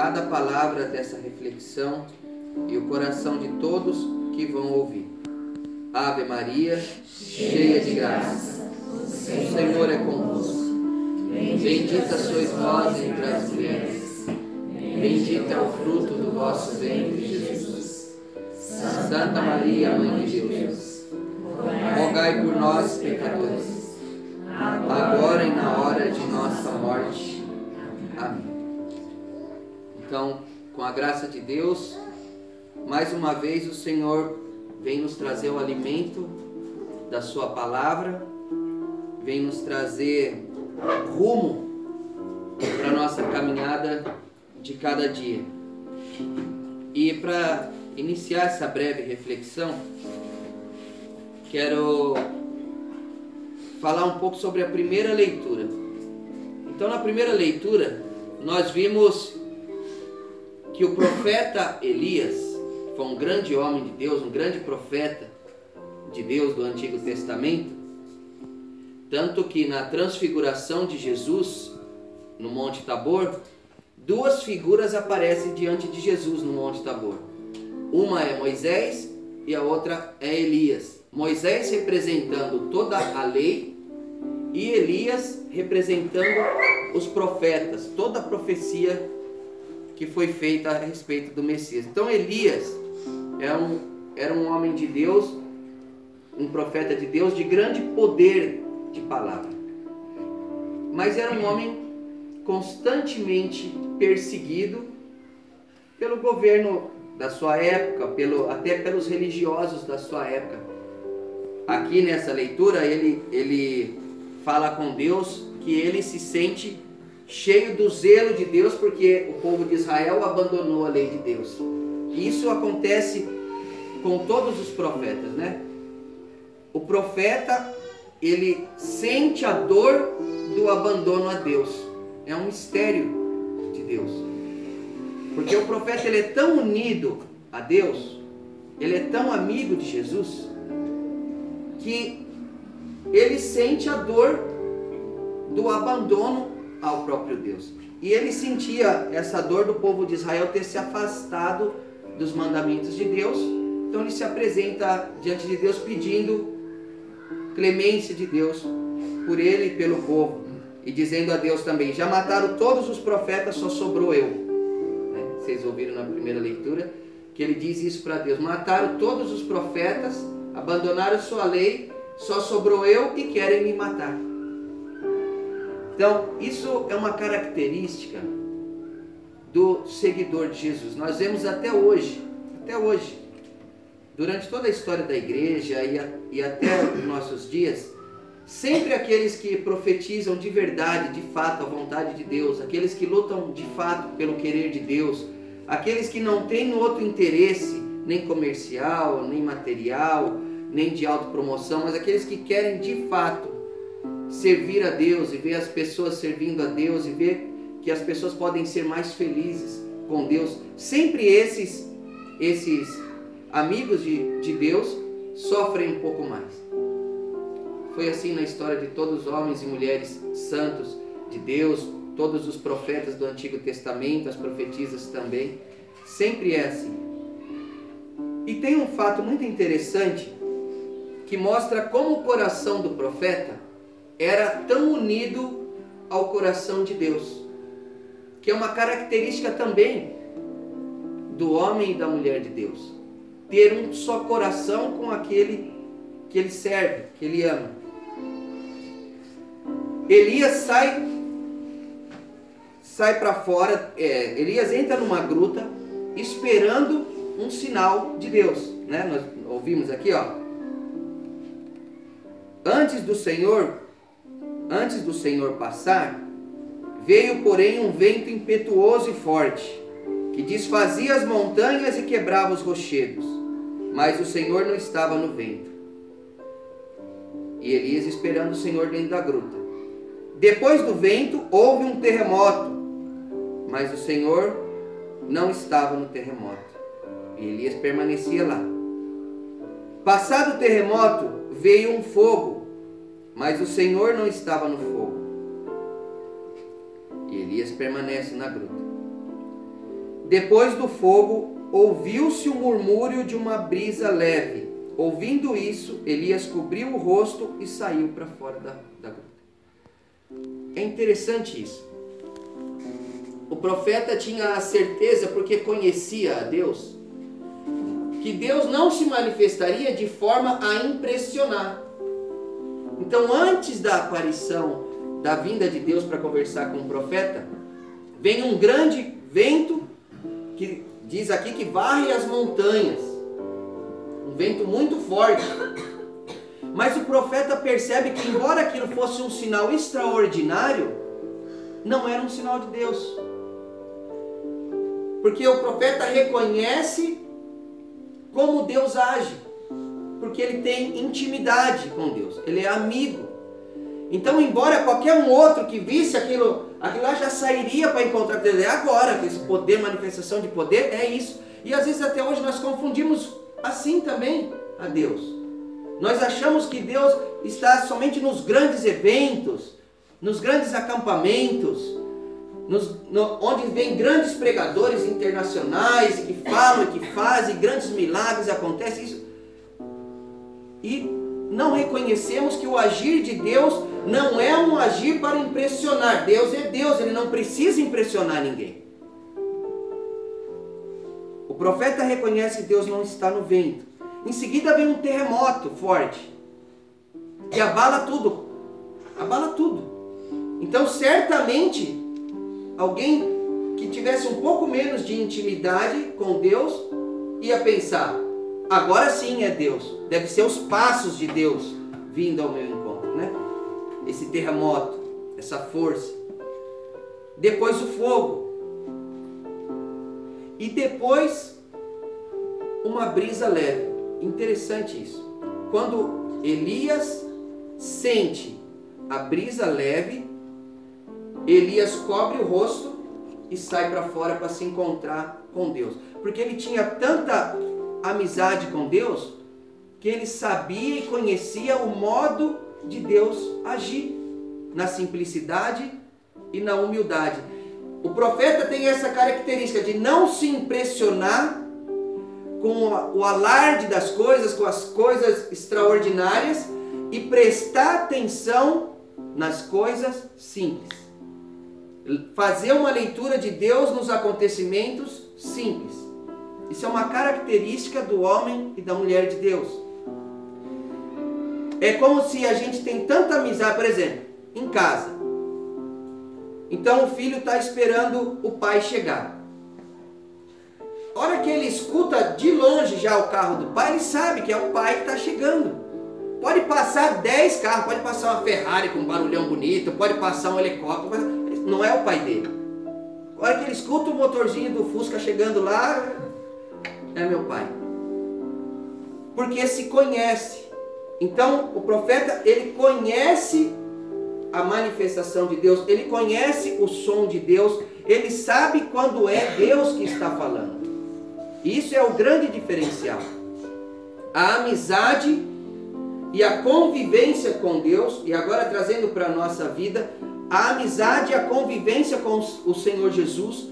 cada palavra dessa reflexão e o coração de todos que vão ouvir. Ave Maria, cheia de graça, o Senhor é convosco. Bendita sois vós entre as mulheres, bendito é o fruto do vosso ventre, Jesus. Santa Maria, Mãe de Deus, rogai por nós, pecadores, agora e na hora de nossa morte. Amém. Então, com a graça de Deus, mais uma vez o Senhor vem nos trazer o alimento da sua palavra, vem nos trazer rumo para a nossa caminhada de cada dia. E para iniciar essa breve reflexão, quero falar um pouco sobre a primeira leitura. Então, na primeira leitura, nós vimos que o profeta Elias foi um grande homem de Deus, um grande profeta de Deus do Antigo Testamento, tanto que na transfiguração de Jesus no Monte Tabor, duas figuras aparecem diante de Jesus no Monte Tabor. Uma é Moisés e a outra é Elias. Moisés representando toda a lei e Elias representando os profetas, toda a profecia que foi feita a respeito do Messias. Então Elias era um homem de Deus, um profeta de Deus de grande poder de palavra. Mas era um homem constantemente perseguido pelo governo da sua época, até pelos religiosos da sua época. Aqui nessa leitura ele fala com Deus que ele se sente cheio do zelo de Deus porque o povo de Israel abandonou a lei de Deus. E isso acontece com todos os profetas, né? O profeta, ele sente a dor do abandono a Deus. É um mistério de Deus. Porque o profeta, ele é tão unido a Deus, ele é tão amigo de Jesus, que ele sente a dor do abandono ao próprio Deus. E ele sentia essa dor do povo de Israel ter se afastado dos mandamentos de Deus. Então ele se apresenta diante de Deus pedindo clemência de Deus por ele e pelo povo, e dizendo a Deus também: já mataram todos os profetas, só sobrou eu. Vocês ouviram na primeira leitura que ele diz isso para Deus: mataram todos os profetas, abandonaram sua lei, só sobrou eu e querem me matar. Então isso é uma característica do seguidor de Jesus. Nós vemos até hoje, durante toda a história da igreja e até os nossos dias, sempre aqueles que profetizam de verdade, de fato, a vontade de Deus, aqueles que lutam de fato pelo querer de Deus, aqueles que não têm outro interesse, nem comercial, nem material, nem de autopromoção, mas aqueles que querem de fato servir a Deus e ver as pessoas servindo a Deus e ver que as pessoas podem ser mais felizes com Deus. Sempre esses amigos de Deus sofrem um pouco mais. Foi assim na história de todos os homens e mulheres santos de Deus, todos os profetas do Antigo Testamento, as profetisas também. Sempre é assim. E tem um fato muito interessante que mostra como o coração do profeta era tão unido ao coração de Deus, que é uma característica também do homem e da mulher de Deus, ter um só coração com aquele que ele serve, que ele ama. Elias sai para fora, Elias entra numa gruta esperando um sinal de Deus, né? Nós ouvimos aqui, ó. Antes do Senhor passar, veio, porém, um vento impetuoso e forte, que desfazia as montanhas e quebrava os rochedos, mas o Senhor não estava no vento. E Elias esperando o Senhor dentro da gruta. Depois do vento, houve um terremoto, mas o Senhor não estava no terremoto. E Elias permanecia lá. Passado o terremoto, veio um fogo, mas o Senhor não estava no fogo. E Elias permanece na gruta. Depois do fogo, ouviu-se o murmúrio de uma brisa leve. Ouvindo isso, Elias cobriu o rosto e saiu para fora da gruta. É interessante isso. O profeta tinha a certeza, porque conhecia a Deus, que Deus não se manifestaria de forma a impressionar. Então, antes da aparição, da vinda de Deus para conversar com o profeta, vem um grande vento, que diz aqui que varre as montanhas. Um vento muito forte. Mas o profeta percebe que, embora aquilo fosse um sinal extraordinário, não era um sinal de Deus. Porque o profeta reconhece como Deus age. Porque ele tem intimidade com Deus. Ele é amigo. Então, embora qualquer um outro que visse aquilo lá já sairia para encontrar Deus. É agora, esse poder, manifestação de poder, é isso. E às vezes até hoje nós confundimos assim também a Deus. Nós achamos que Deus está somente nos grandes eventos, nos grandes acampamentos, onde vem grandes pregadores internacionais que falam, que fazem, grandes milagres acontecem. Isso. E não reconhecemos que o agir de Deus não é um agir para impressionar. Deus é Deus, ele não precisa impressionar ninguém. O profeta reconhece que Deus não está no vento. Em seguida vem um terremoto forte, que abala tudo. Abala tudo. Então, certamente, alguém que tivesse um pouco menos de intimidade com Deus ia pensar: agora sim é Deus. Deve ser os passos de Deus vindo ao meu encontro, né? Esse terremoto, essa força. Depois o fogo. E depois uma brisa leve. Interessante isso. Quando Elias sente a brisa leve, Elias cobre o rosto e sai para fora para se encontrar com Deus. Porque ele tinha tanta amizade com Deus que ele sabia e conhecia o modo de Deus agir, na simplicidade e na humildade. O profeta tem essa característica de não se impressionar com o alarde das coisas, com as coisas extraordinárias, e prestar atenção nas coisas simples. Fazer uma leitura de Deus nos acontecimentos simples. Isso é uma característica do homem e da mulher de Deus. É como se a gente tem tanta amizade, por exemplo, em casa. Então o filho está esperando o pai chegar. A hora que ele escuta de longe já o carro do pai, ele sabe que é o pai que está chegando. Pode passar 10 carros, pode passar uma Ferrari com um barulhão bonito, pode passar um helicóptero, não é o pai dele. A hora que ele escuta o motorzinho do Fusca chegando lá, é meu pai. Porque se conhece. Então o profeta, ele conhece a manifestação de Deus, ele conhece o som de Deus, ele sabe quando é Deus que está falando. Isso é o grande diferencial. A amizade e a convivência com Deus, e agora trazendo para a nossa vida, a amizade e a convivência com o Senhor Jesus,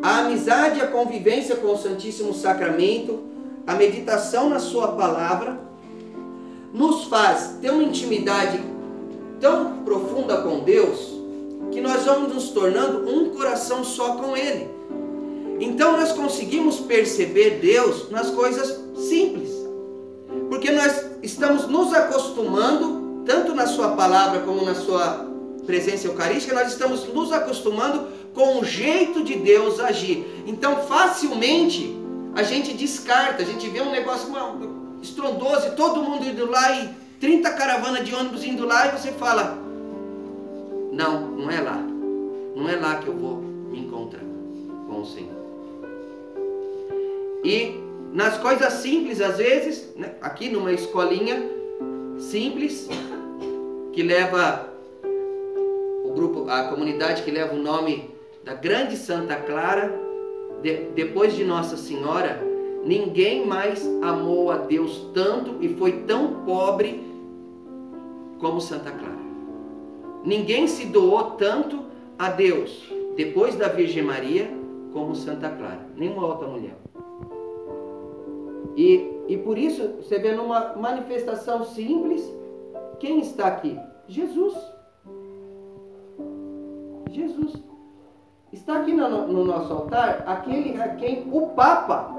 a amizade e a convivência com o Santíssimo Sacramento, a meditação na sua palavra, nos faz ter uma intimidade tão profunda com Deus, que nós vamos nos tornando um coração só com Ele. Então nós conseguimos perceber Deus nas coisas simples, porque nós estamos nos acostumando, tanto na sua palavra como na sua presença eucarística, nós estamos nos acostumando com o jeito de Deus agir. Então facilmente a gente descarta, a gente vê um negócio estrondoso e todo mundo indo lá e 30 caravanas de ônibus indo lá e você fala: não, não é lá. Não é lá que eu vou me encontrar com o Senhor. E nas coisas simples, às vezes, né, aqui numa escolinha simples, que leva o grupo, a comunidade que leva o nome da grande Santa Clara, depois de Nossa Senhora, ninguém mais amou a Deus tanto e foi tão pobre como Santa Clara. Ninguém se doou tanto a Deus depois da Virgem Maria como Santa Clara, nenhuma outra mulher. E por isso, você vê numa manifestação simples, quem está aqui? Jesus. Jesus. Está aqui no nosso altar aquele a quem o Papa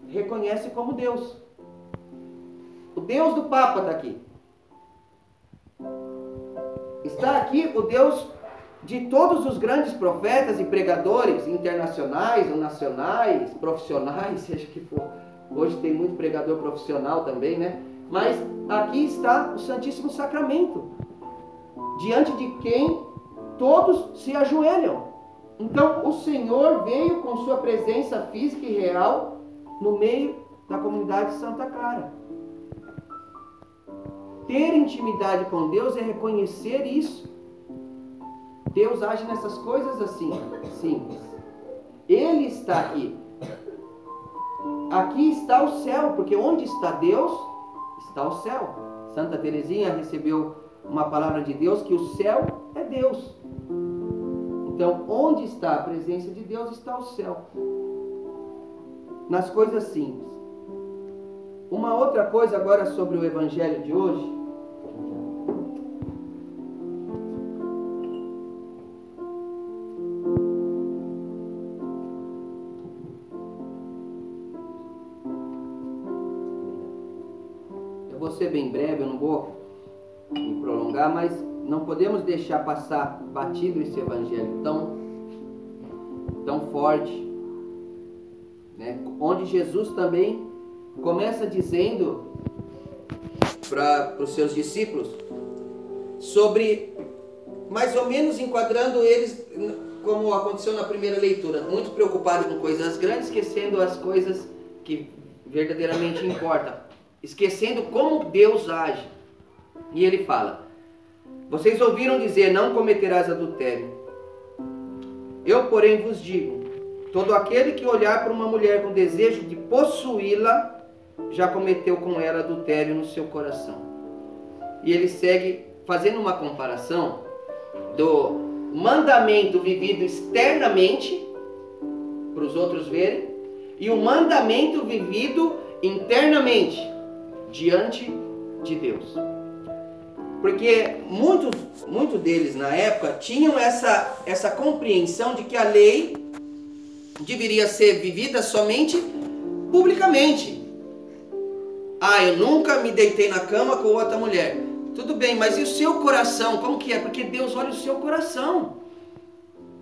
reconhece como Deus. O Deus do Papa está aqui. Está aqui o Deus de todos os grandes profetas e pregadores internacionais ou nacionais, profissionais, seja que for. Hoje tem muito pregador profissional também, né? Mas aqui está o Santíssimo Sacramento, diante de quem todos se ajoelham. Então o Senhor veio com sua presença física e real no meio da comunidade de Santa Clara. Ter intimidade com Deus é reconhecer isso. Deus age nessas coisas assim, simples. Ele está aqui. Aqui está o céu, porque onde está Deus, está o céu. Santa Teresinha recebeu uma palavra de Deus que o céu é Deus. Então, onde está a presença de Deus, está o céu. Nas coisas simples. Uma outra coisa agora sobre o Evangelho de hoje. Eu vou ser bem breve, eu não vou me prolongar, mas não podemos deixar passar batido esse Evangelho tão forte, né? Onde Jesus também começa dizendo para os seus discípulos sobre, mais ou menos enquadrando eles como aconteceu na primeira leitura, muito preocupado com coisas grandes, esquecendo as coisas que verdadeiramente importam, esquecendo como Deus age. E ele fala: vocês ouviram dizer, não cometerás adultério. Eu, porém, vos digo, todo aquele que olhar para uma mulher com desejo de possuí-la, já cometeu com ela adultério no seu coração. E ele segue fazendo uma comparação do mandamento vivido externamente, para os outros verem, e o mandamento vivido internamente, diante de Deus. Porque muitos deles na época tinham essa compreensão de que a lei deveria ser vivida somente publicamente. Eu nunca me deitei na cama com outra mulher. Tudo bem, mas e o seu coração? Como que é? Porque Deus olha o seu coração.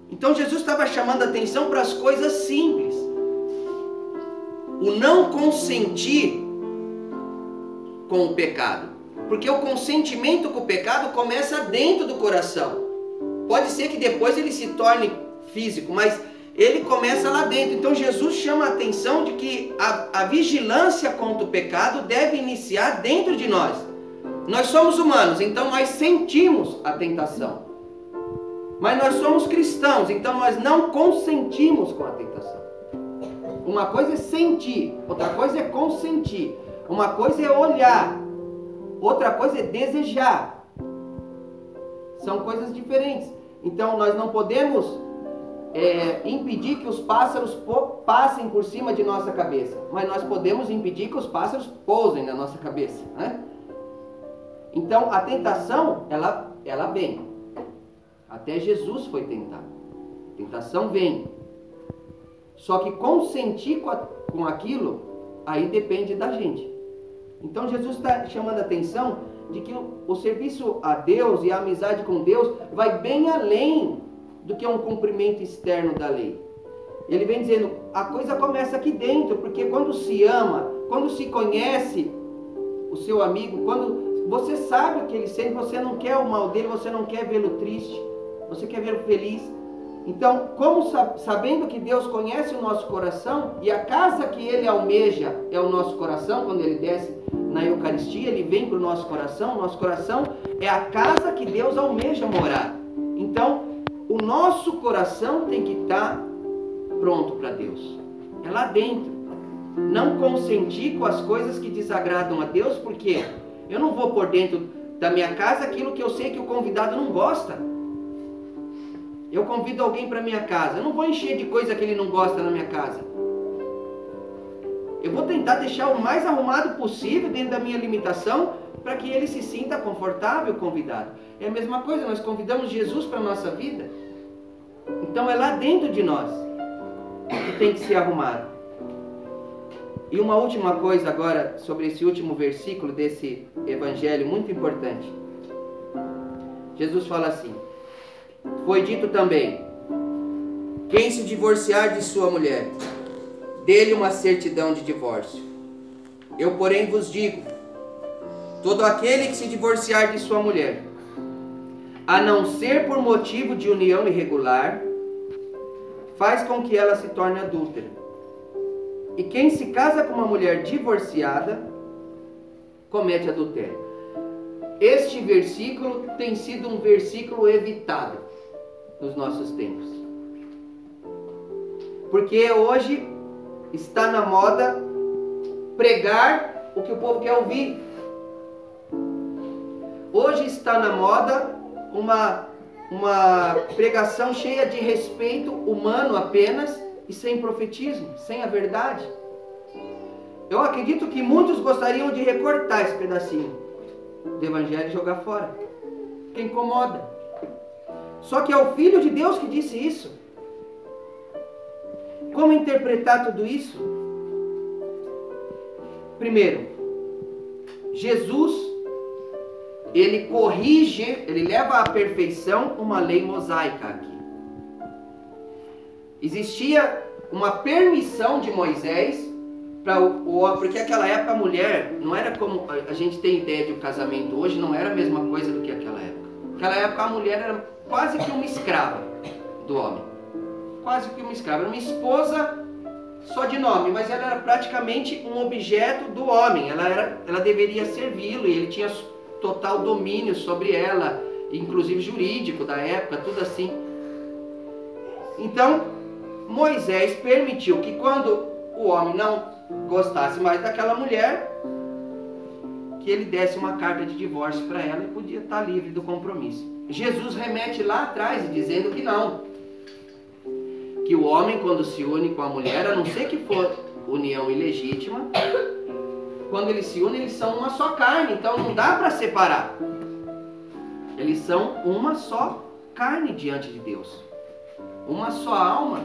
Então Jesus estava chamando a atenção para as coisas simples. O não consentir com o pecado. Porque o consentimento com o pecado começa dentro do coração. Pode ser que depois ele se torne físico, mas ele começa lá dentro. Então Jesus chama a atenção de que a vigilância contra o pecado deve iniciar dentro de nós. Nós somos humanos, então nós sentimos a tentação. Mas nós somos cristãos, então nós não consentimos com a tentação. Uma coisa é sentir, outra coisa é consentir. Uma coisa é olhar, outra coisa é desejar. São coisas diferentes. Então nós não podemos impedir que os pássaros passem por cima de nossa cabeça, mas nós podemos impedir que os pássaros pousem na nossa cabeça, né? Então a tentação, ela vem. Até Jesus foi tentado. A tentação vem. Só que consentir com aquilo, aí depende da gente. Então Jesus está chamando a atenção de que o serviço a Deus e a amizade com Deus vai bem além do que um cumprimento externo da lei. Ele vem dizendo, a coisa começa aqui dentro, porque quando se ama, quando se conhece o seu amigo, quando você sabe o que ele sente, você não quer o mal dele, você não quer vê-lo triste, você quer vê-lo feliz. Então, sabendo que Deus conhece o nosso coração, e a casa que Ele almeja é o nosso coração, quando Ele desce na Eucaristia, Ele vem para o nosso coração é a casa que Deus almeja morar. Então, o nosso coração tem que estar pronto para Deus. É lá dentro. Não consentir com as coisas que desagradam a Deus, porque eu não vou pôr dentro da minha casa aquilo que eu sei que o convidado não gosta. Eu convido alguém para minha casa. Eu não vou encher de coisa que ele não gosta na minha casa. Eu vou tentar deixar o mais arrumado possível dentro da minha limitação para que ele se sinta confortável convidado. É a mesma coisa, nós convidamos Jesus para a nossa vida. Então é lá dentro de nós que tem que ser arrumado. E uma última coisa agora sobre esse último versículo desse evangelho muito importante. Jesus fala assim: foi dito também, quem se divorciar de sua mulher, dê-lhe uma certidão de divórcio. Eu, porém, vos digo, todo aquele que se divorciar de sua mulher, a não ser por motivo de união irregular, faz com que ela se torne adúltera. E quem se casa com uma mulher divorciada, comete adultério. Este versículo tem sido um versículo evitado nos nossos tempos. Porque hoje está na moda pregar o que o povo quer ouvir. Hoje está na moda uma pregação cheia de respeito humano apenas e sem profetismo, sem a verdade. Eu acredito que muitos gostariam de recortar esse pedacinho do evangelho e jogar fora, porque incomoda. Só que é o Filho de Deus que disse isso. Como interpretar tudo isso? Primeiro, Jesus, ele corrige, ele leva à perfeição uma lei mosaica aqui. Existia uma permissão de Moisés para porque naquela época a mulher não era como a gente tem ideia de um casamento hoje, não era a mesma coisa do que aquela época. Naquela época a mulher era quase que uma escrava do homem. Quase que uma escrava, era uma esposa só de nome, mas ela era praticamente um objeto do homem. Ela deveria servi-lo e ele tinha total domínio sobre ela, inclusive jurídico da época, tudo assim. Então, Moisés permitiu que quando o homem não gostasse mais daquela mulher, que ele desse uma carta de divórcio para ela e podia estar livre do compromisso. Jesus remete lá atrás dizendo que não. Que o homem, quando se une com a mulher, a não ser que for união ilegítima, quando eles se unem, eles são uma só carne, então não dá para separar. Eles são uma só carne diante de Deus. Uma só alma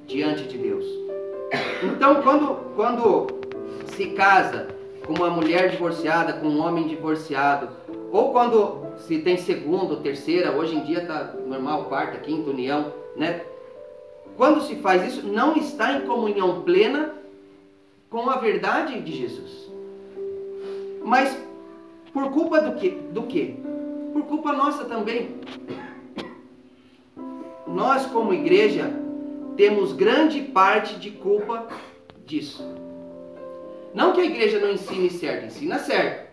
diante de Deus. Então, quando se casa com uma mulher divorciada, com um homem divorciado, ou quando se tem segunda ou terceira, hoje em dia está normal, quarta, quinta união, né? Quando se faz isso, não está em comunhão plena com a verdade de Jesus. Mas por culpa do quê? Do quê? Por culpa nossa também. Nós, como igreja, temos grande parte de culpa disso. Não que a igreja não ensine certo, ensina certo.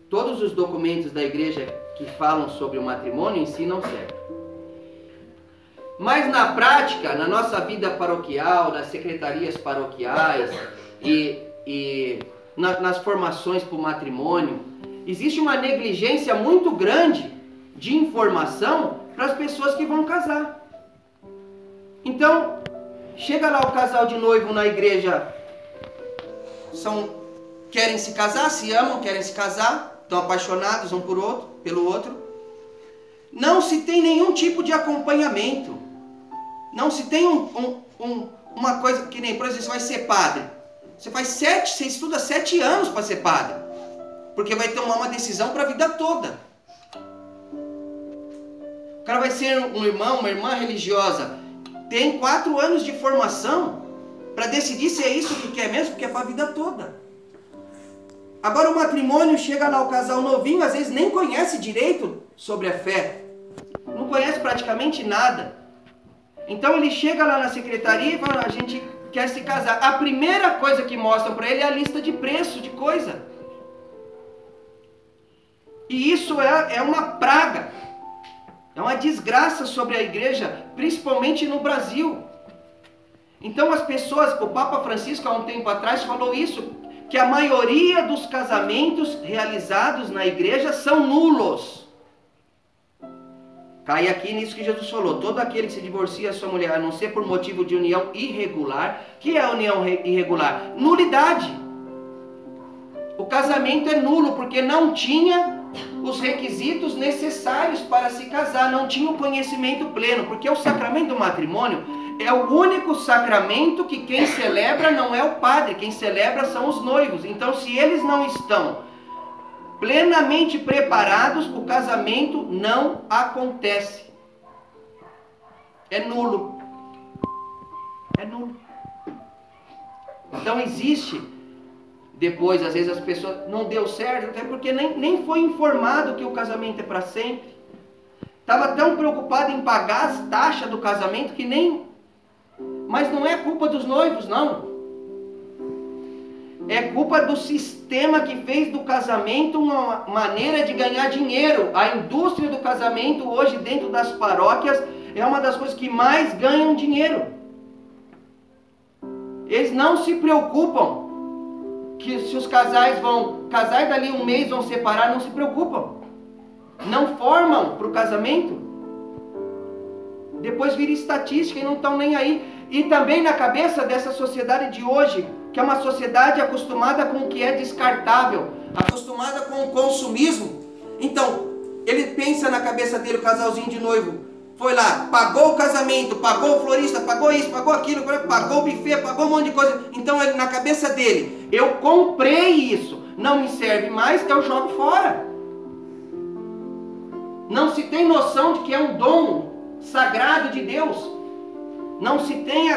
Todos os documentos da igreja que falam sobre o matrimônio ensinam certo. Mas na prática, na nossa vida paroquial, nas secretarias paroquiais e nas formações para o matrimônio, existe uma negligência muito grande de informação para as pessoas que vão casar. Então, chega lá o casal de noivo na igreja, querem se casar, se amam, querem se casar, estão apaixonados um pelo outro. Não se tem nenhum tipo de acompanhamento. Não se tem uma coisa que nem, por exemplo, você vai ser padre. Você estuda 7 anos para ser padre. Porque vai tomar uma decisão para a vida toda. O cara vai ser um irmão, uma irmã religiosa. Tem 4 anos de formação para decidir se é isso que quer mesmo, porque é para a vida toda. Agora o matrimônio, chega lá o casal novinho, às vezes nem conhece direito sobre a fé. Não conhece praticamente nada. Então ele chega lá na secretaria e fala, a gente quer se casar. A primeira coisa que mostram para ele é a lista de preço de coisa. E isso é uma praga. É uma desgraça sobre a igreja, principalmente no Brasil. Então as pessoas, o Papa Francisco há um tempo atrás falou isso, que a maioria dos casamentos realizados na igreja são nulos. Cai aqui nisso que Jesus falou. Todo aquele que se divorcia da sua mulher, a não ser por motivo de união irregular. O que é a união irregular? Nulidade. O casamento é nulo porque não tinha os requisitos necessários para se casar. Não tinha o conhecimento pleno. Porque o sacramento do matrimônio é o único sacramento que quem celebra não é o padre. Quem celebra são os noivos. Então, se eles não estão plenamente preparados, o casamento não acontece. É nulo. É nulo. Então existe, depois às vezes as pessoas, não deu certo, até porque nem foi informado que o casamento é para sempre. Estava tão preocupado em pagar as taxas do casamento que nem... Mas não é culpa dos noivos, não. É culpa do sistema que fez do casamento uma maneira de ganhar dinheiro. A indústria do casamento hoje dentro das paróquias é uma das coisas que mais ganham dinheiro. Eles não se preocupam que se os casais vão casar e dali um mês vão separar, não se preocupam. Não formam para o casamento. Depois vira estatística e não estão nem aí. E também na cabeça dessa sociedade de hoje, que é uma sociedade acostumada com o que é descartável, acostumada com o consumismo. Então, ele pensa na cabeça dele, o casalzinho de noivo, foi lá, pagou o casamento, pagou o florista, pagou isso, pagou aquilo, pagou o buffet, pagou um monte de coisa. Então, ele, na cabeça dele, eu comprei isso, não me serve mais, eu jogo fora. Não se tem noção de que é um dom sagrado de Deus. Não se tem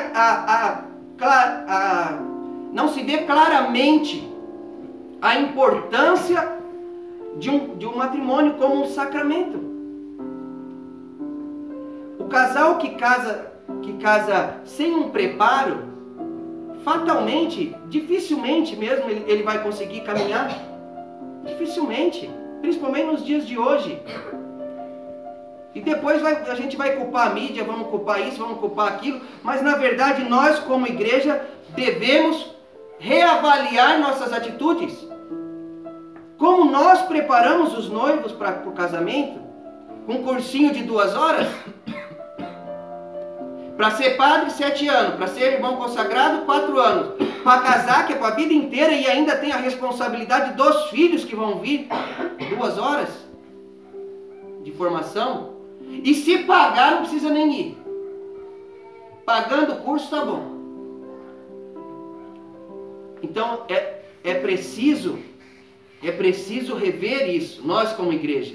não se vê claramente a importância de um matrimônio como um sacramento. O casal que casa sem um preparo, fatalmente, dificilmente mesmo ele vai conseguir caminhar. Dificilmente, principalmente nos dias de hoje. E depois a gente vai culpar a mídia, vamos culpar isso, vamos culpar aquilo, mas na verdade nós como igreja devemos reavaliar nossas atitudes. Como nós preparamos os noivos para o casamento? Um cursinho de 2 horas? Para ser padre, 7 anos. Para ser irmão consagrado, 4 anos. Para casar, que é para a vida inteira e ainda tem a responsabilidade dos filhos que vão vir. 2 horas de formação. E se pagar, não precisa nem ir. Pagando o curso, tá bom. Então, é preciso rever isso, nós como igreja.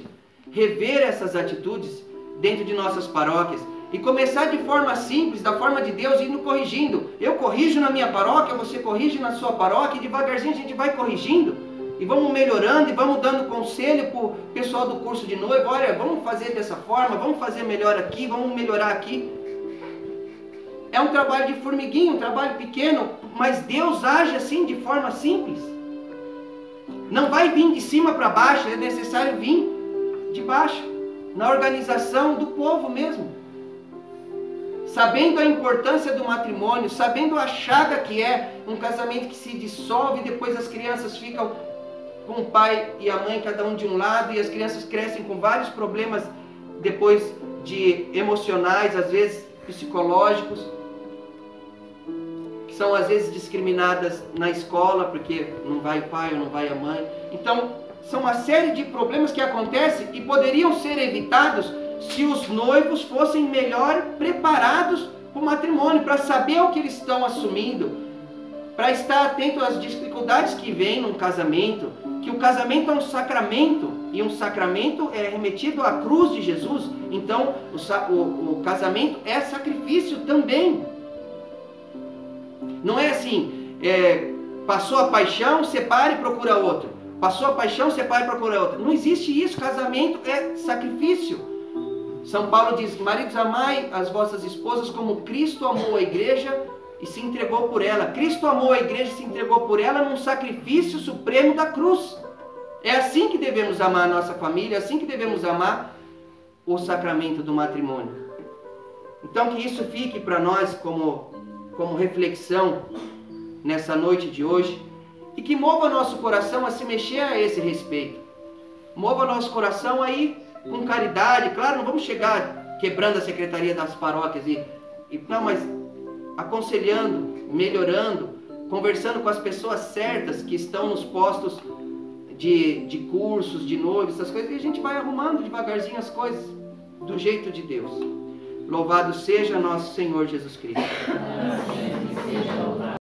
Rever essas atitudes dentro de nossas paróquias. E começar de forma simples, da forma de Deus, indo corrigindo. Eu corrijo na minha paróquia, você corrige na sua paróquia, e devagarzinho a gente vai corrigindo. E vamos melhorando, e vamos dando conselho para o pessoal do curso de noivo. Olha, vamos fazer dessa forma, vamos fazer melhor aqui, vamos melhorar aqui. É um trabalho de formiguinha, um trabalho pequeno, mas Deus age assim de forma simples. Não vai vir de cima para baixo, é necessário vir de baixo, na organização do povo mesmo. Sabendo a importância do matrimônio, sabendo a chaga que é um casamento que se dissolve e depois as crianças ficam com o pai e a mãe, cada um de um lado, e as crianças crescem com vários problemas depois de emocionais, às vezes psicológicos, que são às vezes discriminadas na escola, porque não vai o pai ou não vai a mãe. Então, são uma série de problemas que acontecem e poderiam ser evitados se os noivos fossem melhor preparados para o matrimônio, para saber o que eles estão assumindo, para estar atento às dificuldades que vêm num casamento, que o casamento é um sacramento, e um sacramento é remetido à cruz de Jesus. Então, o casamento é sacrifício também. Não é assim, passou a paixão, separa e procura outro. Passou a paixão, separa e procura outro. Não existe isso, casamento é sacrifício. São Paulo diz, maridos, amai as vossas esposas como Cristo amou a igreja e se entregou por ela. Cristo amou a igreja e se entregou por ela num sacrifício supremo da cruz. É assim que devemos amar a nossa família, é assim que devemos amar o sacramento do matrimônio. Então que isso fique para nós como reflexão nessa noite de hoje e que mova nosso coração a se mexer a esse respeito. Mova nosso coração aí com caridade. Claro, não vamos chegar quebrando a secretaria das paróquias, não, mas aconselhando, melhorando, conversando com as pessoas certas que estão nos postos de cursos, de noivos, essas coisas, e a gente vai arrumando devagarzinho as coisas, do jeito de Deus. Louvado seja nosso Senhor Jesus Cristo.